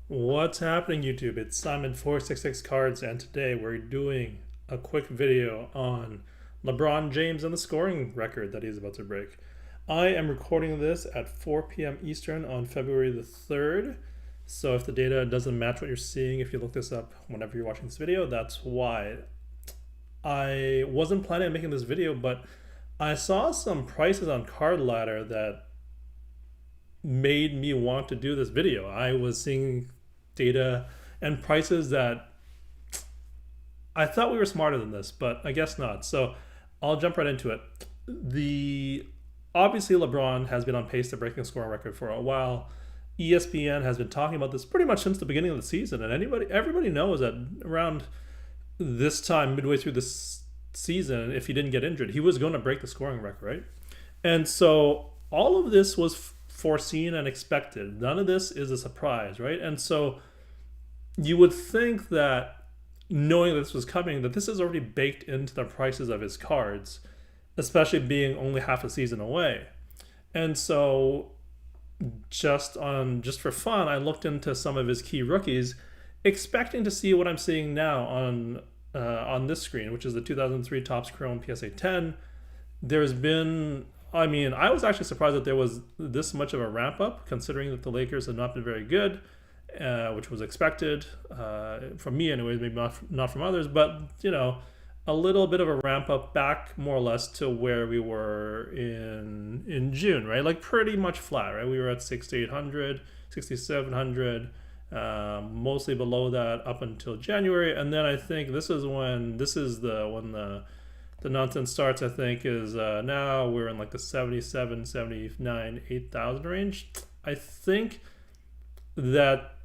What's happening, YouTube? It's Simon466 Cards, and today we're doing a quick video on LeBron James and the scoring record that he's about to break. I am recording this at 4 p.m. Eastern on February the 3rd. So if the data doesn't match what you're seeing, if you look this up whenever you're watching this video, that's why. I wasn't planning on making this video, but I saw some prices on Card Ladder that made me want to do this video. I was seeing data and prices that I thought we were smarter than this, but I guess not. So I'll jump right into it. The Obviously LeBron has been on pace to break the scoring record for a while. ESPN has been talking about this pretty much since the beginning of the season, and everybody knows that around this time, midway through this season, if he didn't get injured, he was going to break the scoring record, right? And so all of this was foreseen and expected. None of this is a surprise, right? And so you would think that knowing this was coming, that this is already baked into the prices of his cards, especially being only half a season away. And so just for fun, I looked into some of his key rookies, expecting to see what I'm seeing now on this screen, which is the 2003 Topps Chrome PSA 10. There's been, I was actually surprised that there was this much of a ramp up, considering that the Lakers have not been very good, which was expected from me, anyways, maybe not from others, but a little bit of a ramp up back more or less to where we were in June, right? Like pretty much flat, right? We were at 6,800, 6,700, mostly below that up until January, and then I think this is when the nonsense starts. I think is now we're in like the 77, 79, 8,000 range. I think that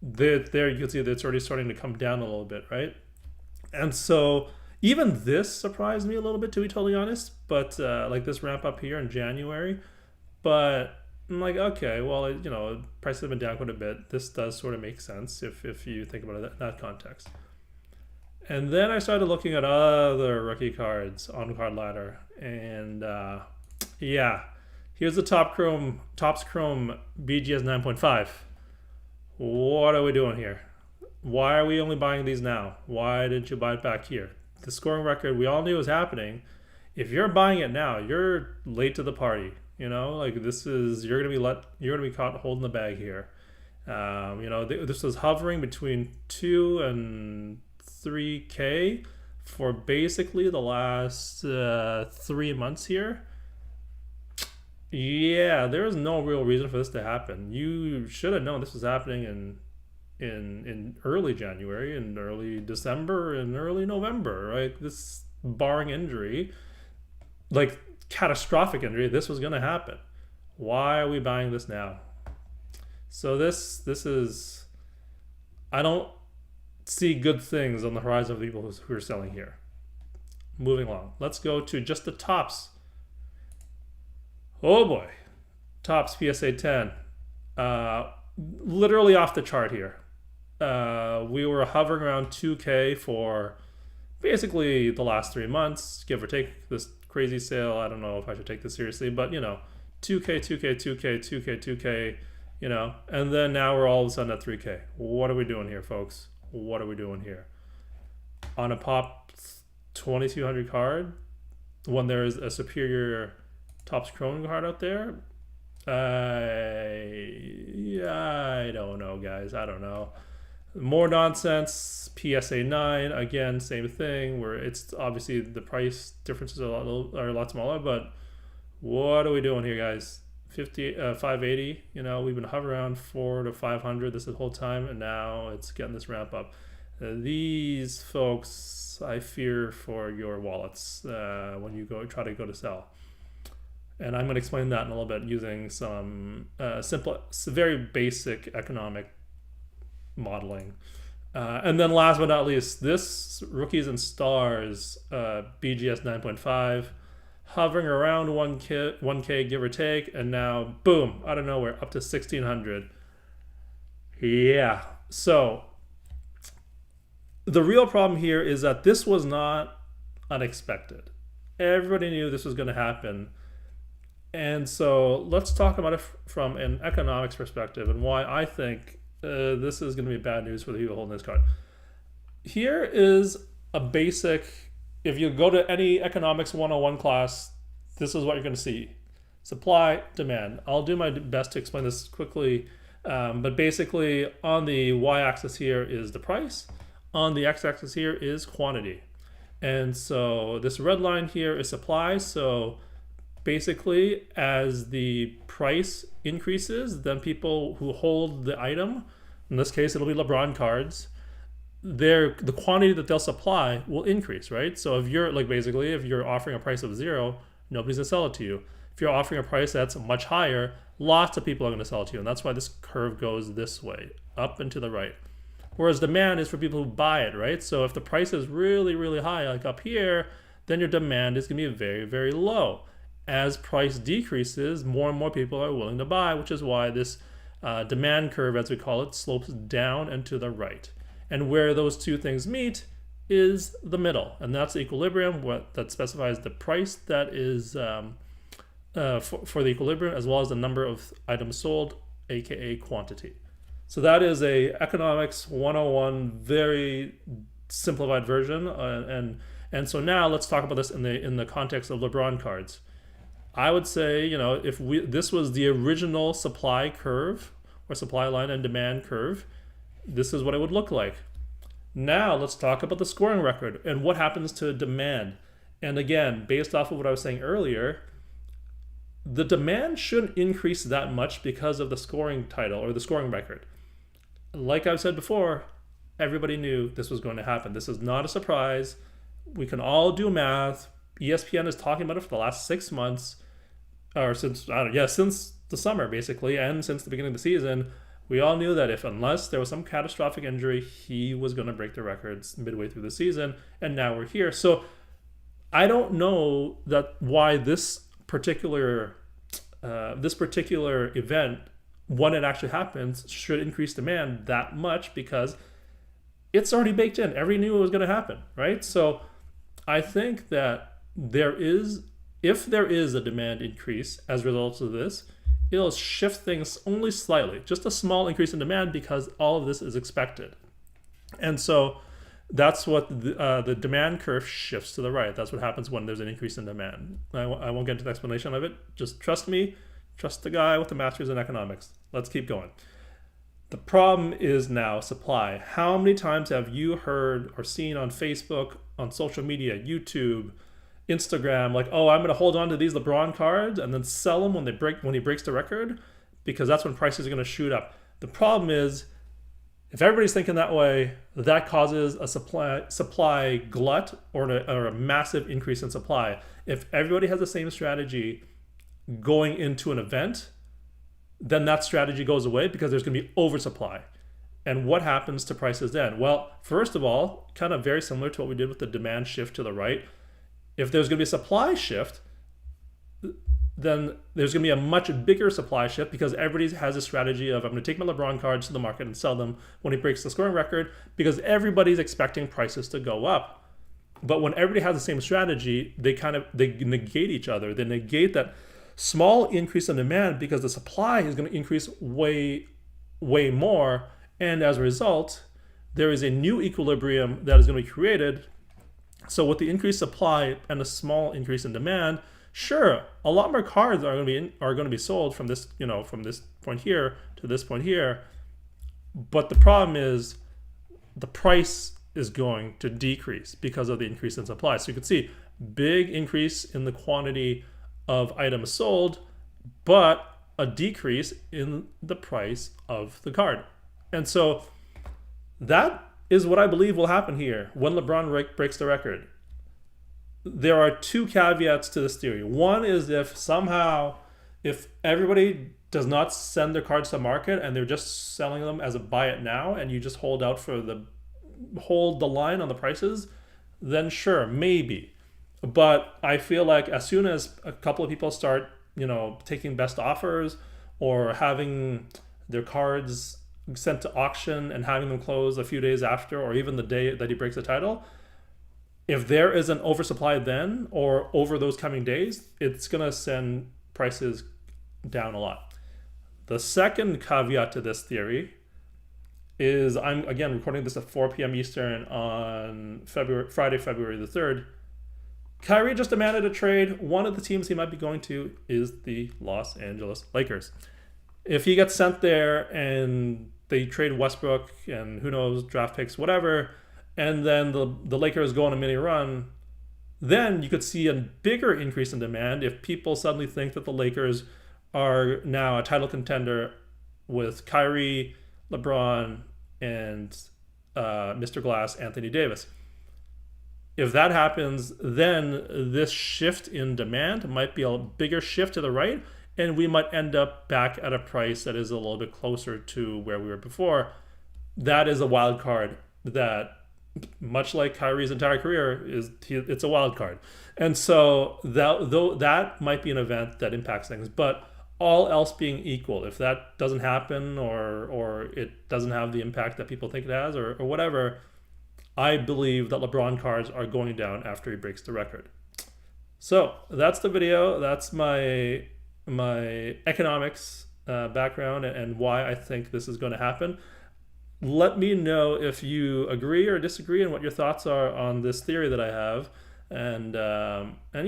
there you can see that it's already starting to come down a little bit, right? And so even this surprised me a little bit, to be totally honest. But like this ramp up here in January, but I'm like, okay, well, prices have been down quite a bit. This does sort of make sense if you think about it in that context. And then I started looking at other rookie cards on Card Ladder, and yeah, here's the Topps Chrome BGS 9.5. What are we doing here? Why are we only buying these now? Why didn't you buy it back here? The scoring record we all knew was happening. If you're buying it now, you're late to the party. Like you're gonna be caught holding the bag here. This was hovering between 2 and 3K for basically the last 3 months here. Yeah, there is no real reason for this to happen. You should have known this was happening in early January, in early December, and early November, right? This, barring injury, like catastrophic injury, this was going to happen. Why are we buying this now? So this is, I don't see good things on the horizon of the people who are selling here. Moving along, let's go to just the Topps. Oh boy, Topps PSA 10, literally off the chart here. We were hovering around 2K for basically the last 3 months, give or take this crazy sale. I don't know if I should take this seriously, but 2K, 2K, 2K, 2K, 2K, and then now we're all of a sudden at 3K. What are we doing here, folks? What are we doing here? On a pop 2200 card, when there is a superior Topps Chrome card out there, I don't know, guys. I don't know. More nonsense. PSA 9, again, same thing, where it's obviously the price differences are a lot smaller, but what are we doing here, guys? 580, we've been hovering around 400 to 500 this whole time, and now it's getting this ramp up. These folks, I fear for your wallets when you try to go to sell. And I'm going to explain that in a little bit using some very basic economic modeling. And then last but not least, this Rookies and Stars BGS 9.5, hovering around 1K give or take, and now, boom, out of nowhere, up to 1,600. Yeah. So the real problem here is that this was not unexpected. Everybody knew this was going to happen. And so let's talk about it from an economics perspective and why I think this is going to be bad news for the people holding this card. Here is a basic, if you go to any economics 101 class, this is what you're going to see. Supply, demand. I'll do my best to explain this quickly, but basically on the y-axis here is the price. On the x-axis here is quantity. And so this red line here is supply. So basically as the price increases, then people who hold the item, in this case it'll be LeBron cards, the quantity that they'll supply will increase, right? So if you're like, basically if you're offering a price of 0, nobody's gonna sell it to you. If you're offering a price that's much higher, lots of people are going to sell it to you. And that's why this curve goes this way, up and to the right. Whereas demand is for people who buy it, right? So if the price is really, really high, like up here, then your demand is going to be very, very low. As price decreases, more and more people are willing to buy, which is why this demand curve, as we call it, slopes down and to the right. And where those two things meet is the middle. And that's the equilibrium that specifies the price that is for the equilibrium, as well as the number of items sold, aka quantity. So that is a economics 101 very simplified version, and so now let's talk about this in the context of LeBron cards. I would say, you know, if this was the original supply curve or supply line and demand curve, this is what it would look like. Now let's talk about the scoring record and what happens to demand. And again, based off of what I was saying earlier, the demand shouldn't increase that much because of the scoring title or the scoring record. Like I've said before, everybody knew this was going to happen. This is not a surprise. We can all do math. ESPN is talking about it for the last 6 months, or since the summer basically, and since the beginning of the season. We all knew that unless there was some catastrophic injury, he was going to break the records midway through the season, and now we're here. So I don't know why this particular event, when it actually happens, should increase demand that much, because it's already baked in. Everybody knew it was going to happen, right? So I think that if there is a demand increase as a result of this, it'll shift things only slightly, just a small increase in demand, because all of this is expected. And so that's what the demand curve shifts to the right. That's what happens when there's an increase in demand. I won't get into the explanation of it. Just trust me. Trust the guy with the master's in economics. Let's keep going. The problem is now supply. How many times have you heard or seen on Facebook, on social media, YouTube, Instagram, like, oh, I'm going to hold on to these LeBron cards and then sell them when he breaks the record, because that's when prices are going to shoot up. The problem is, if everybody's thinking that way, that causes a supply glut or a massive increase in supply. If everybody has the same strategy going into an event, then that strategy goes away because there's going to be oversupply. And what happens to prices then? Well, first of all, kind of very similar to what we did with the demand shift to the right. If there's going to be a supply shift, then there's going to be a much bigger supply shift, because everybody has a strategy of, I'm going to take my LeBron cards to the market and sell them when he breaks the scoring record, because everybody's expecting prices to go up. But when everybody has the same strategy, they negate each other. They negate that small increase in demand, because the supply is going to increase way, way more. And as a result, there is a new equilibrium that is going to be created. So with the increased supply and a small increase in demand, sure, a lot more cards are going to be sold from this point here to this point here. But the problem is the price is going to decrease because of the increase in supply. So you can see big increase in the quantity of items sold, but a decrease in the price of the card. And so that is what I believe will happen here when LeBron breaks the record. There are two caveats to this theory. One is if everybody does not send their cards to market and they're just selling them as a buy it now, and you just hold the line on the prices, then sure, maybe. But I feel like as soon as a couple of people start, taking best offers or having their cards sent to auction and having them close a few days after, or even the day that he breaks the title, if there is an oversupply then or over those coming days, it's going to send prices down a lot. The second caveat to this theory is I'm again recording this at 4 p.m. Eastern on Friday, February the 3rd. Kyrie just demanded a trade. One of the teams he might be going to is the Los Angeles Lakers. If he gets sent there and they trade Westbrook and who knows, draft picks, whatever, and then the Lakers go on a mini run, then you could see a bigger increase in demand if people suddenly think that the Lakers are now a title contender with Kyrie, LeBron, and Mr. Glass, Anthony Davis. If that happens, then this shift in demand might be a bigger shift to the right, and we might end up back at a price that is a little bit closer to where we were before. That is a wild card that, much like Kyrie's entire career, it's a wild card. And so that might be an event that impacts things. But all else being equal, if that doesn't happen or it doesn't have the impact that people think it has or whatever, I believe that LeBron cards are going down after he breaks the record. So that's the video. That's my economics background and why I think this is going to happen. Let me know if you agree or disagree and what your thoughts are on this theory that I have. And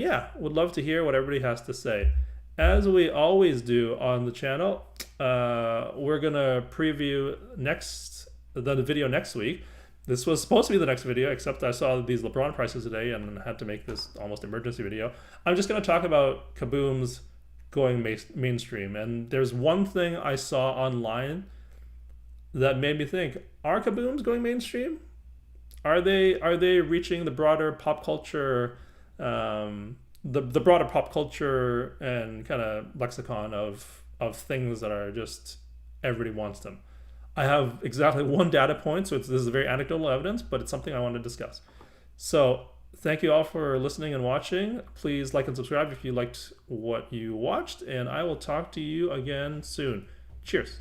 yeah, would love to hear what everybody has to say. As we always do on the channel, we're going to preview the video next week. This was supposed to be the next video, except I saw these LeBron prices today and had to make this almost emergency video. I'm just going to talk about Kabooms going mainstream. And there's one thing I saw online that made me think, are Kabooms going mainstream? Are they reaching the broader pop culture, the broader pop culture and kind of lexicon of things that are just everybody wants them? I have exactly one data point, so this is very anecdotal evidence, but it's something I want to discuss. So thank you all for listening and watching. Please like and subscribe if you liked what you watched, and I will talk to you again soon. Cheers.